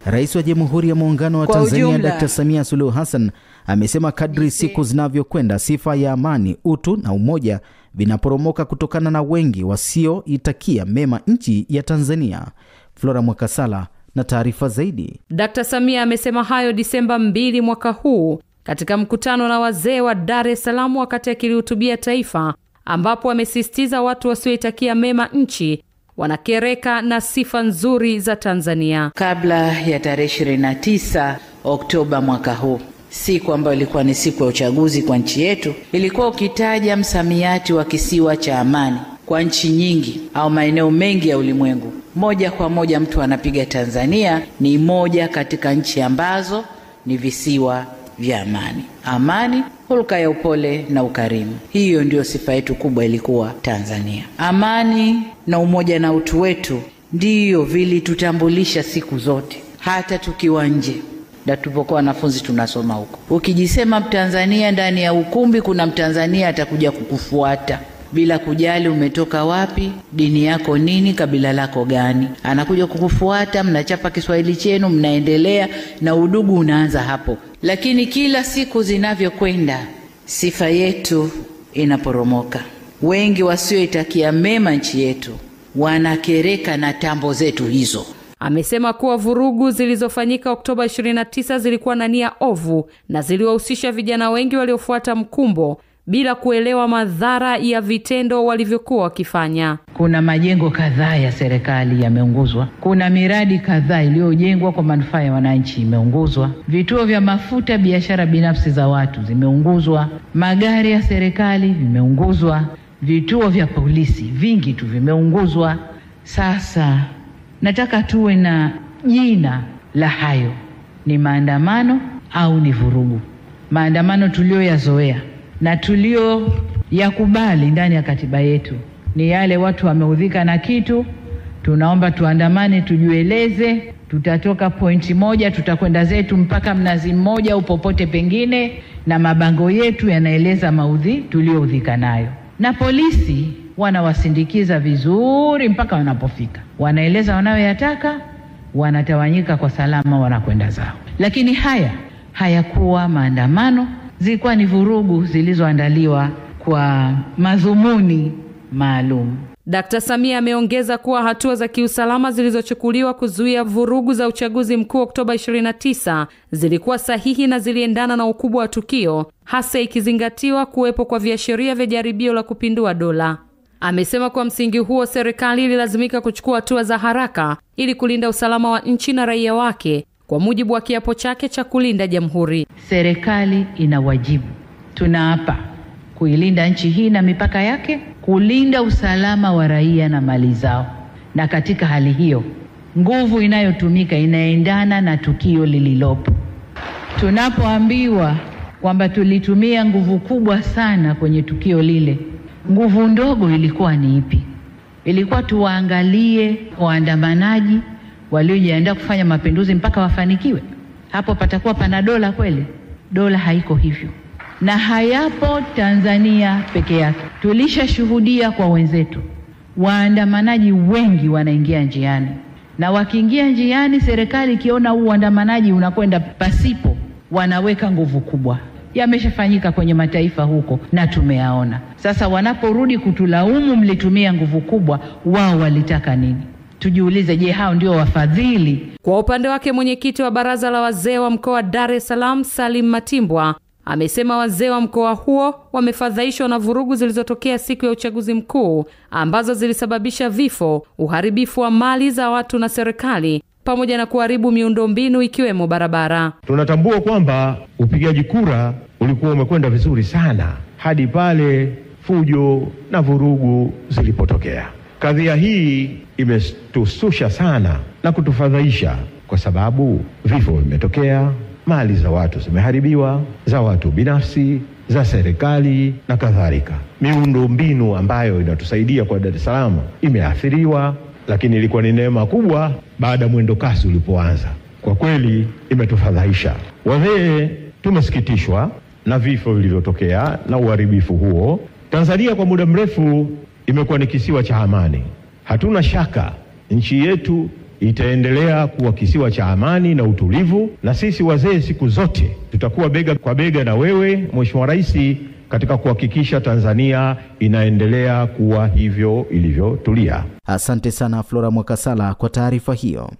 Rais wa Jamhuri ya Muungano wa Tanzania Dr. Samia Suluhu Hassan amesema kadri siku zinavyokwenda sifa ya amani, utu na umoja vinaporomoka kutokana na wengi wasioitakia mema nchi ya Tanzania. Flora Mwakasala na taarifa zaidi. Dr. Samia amesema hayo Disemba 2 mwaka huu katika mkutano na wazee wa Dar es Salaam wakati akilihutubia taifa, ambapo amesisitiza watu wasioitakia mema nchi wanakereka na sifa nzuri za Tanzania. Kabla ya tarehe 29 Oktoba mwaka huu, siku ambayo ilikuwa ni siku ya uchaguzi kwa nchi yetu, ilikuwa ukitaja msamiati wa kisiwa cha amani kwa nchi nyingi au maeneo mengi ya ulimwengu, moja kwa moja mtu anapiga Tanzania ni moja katika nchi ambazo ni visiwa vya amani. Amani, hulka ya upole na ukarimu. Hiyo ndio sifa yetu kubwa ilikuwa Tanzania. Amani na umoja na utu wetu ndiyo vilitutambulisha siku zote, hata tukiwa nje. Na tulipokuwa wanafunzi tunasoma huko, ukijisema Mtanzania ndani ya ukumbi, kuna Mtanzania atakuja kukufuata bila kujali umetoka wapi, dini yako nini, kabila lako gani. Anakuja kukufuata, mnachapa Kiswahili chenu, mnaendelea na udugu unaanza hapo. Lakini kila siku zinavyokwenda, sifa yetu inaporomoka. Wengi wasioitakia mema nchi yetu wanakereka na tambo zetu hizo. Amesema kuwa vurugu zilizofanyika Oktoba 29 zilikuwa na nia ovu na ziliwahusisha vijana wengi waliofuata mkumbo bila kuelewa madhara ya vitendo walivyokuwa wakifanya. Kuna majengo kadhaa ya serikali yameunguzwa. Kuna miradi kadhaa iliyojengwa kwa manufaa ya wananchi imeunguzwa. Vituo vya mafuta, biashara binafsi za watu zimeunguzwa. Magari ya serikali vimeunguzwa. Vituo vya polisi vingi tu vimeunguzwa. Sasa nataka tuwe na jina la hayo. Ni maandamano au ni vurugu? Maandamano tulioyazoea na tulio yakubali ndani ya katiba yetu ni yale watu wameudhika na kitu, tunaomba tuandamane, tujueleze, tutatoka pointi moja, tutakwenda zetu mpaka Mnazi Mmoja au popote pengine, na mabango yetu yanaeleza maudhi tulioudhika nayo. Na polisi wanawasindikiza vizuri mpaka wanapofika, wanaeleza wanayoyataka, wanatawanyika kwa salama, wanakwenda zao. Lakini hayakuwa maandamano, zilikuwa ni vurugu zilizoandaliwa kwa madhumuni maalum. Dr. Samia ameongeza kuwa hatua za kiusalama zilizochukuliwa kuzuia vurugu za uchaguzi mkuu Oktoba 29 zilikuwa sahihi na ziliendana na ukubwa wa tukio, hasa ikizingatiwa kuwepo kwa viashiria vya jaribio la kupindua dola. Amesema kwa msingi huo serikali ililazimika kuchukua hatua za haraka ili kulinda usalama wa nchi na raia wake kwa mujibu wa kiapo chake cha kulinda jamhuri. Serikali ina wajibu, tunaapa kuilinda nchi hii na mipaka yake, kulinda usalama wa raia na mali zao. Na katika hali hiyo, nguvu inayotumika inaendana na tukio lililopo. Tunapoambiwa kwamba tulitumia nguvu kubwa sana kwenye tukio lile, nguvu ndogo ilikuwa ni ipi? Ilikuwa tuwaangalie waandamanaji waliojiandaa kufanya mapinduzi mpaka wafanikiwe? Hapo patakuwa pana dola kweli? Dola haiko hivyo. Na hayapo Tanzania peke yake. Tulishashuhudia kwa wenzetu, waandamanaji wengi wanaingia njiani. Na wakiingia njiani, serikali ikiona huu uandamanaji unakwenda pasipo, wanaweka nguvu kubwa. Yameshafanyika kwenye mataifa huko na tumeyaona. Sasa wanaporudi kutulaumu mlitumia nguvu kubwa, wao walitaka nini? Tujiulize, je, hao ndio wafadhili? Kwa upande wake mwenyekiti wa baraza la wazee wa mkoa wa Dar es Salaam Salim Matimbwa amesema wazee wa mkoa huo wamefadhaishwa na vurugu zilizotokea siku ya uchaguzi mkuu ambazo zilisababisha vifo, uharibifu wa mali za watu na serikali pamoja na kuharibu miundombinu ikiwemo barabara. Tunatambua kwamba upigaji kura ulikuwa umekwenda vizuri sana hadi pale fujo na vurugu zilipotokea. Kadhia hii imetustusha sana na kutufadhaisha kwa sababu vifo vimetokea, mali za watu zimeharibiwa, za watu binafsi, za serikali na kadhalika. Miundombinu ambayo inatusaidia kwa Dar es Salaam imeathiriwa, lakini ilikuwa ni neema kubwa baada mwendo kasi ulipoanza. Kwa kweli imetufadhaisha. Wazee tumesikitishwa na vifo vilivyotokea na uharibifu huo. Tanzania kwa muda mrefu imekuwa ni kisiwa cha amani. Hatuna shaka nchi yetu itaendelea kuwa kisiwa cha amani na utulivu, na sisi wazee siku zote tutakuwa bega kwa bega na wewe Mheshimiwa Rais katika kuhakikisha Tanzania inaendelea kuwa hivyo ilivyotulia. Asante sana Flora Mwakasala kwa taarifa hiyo.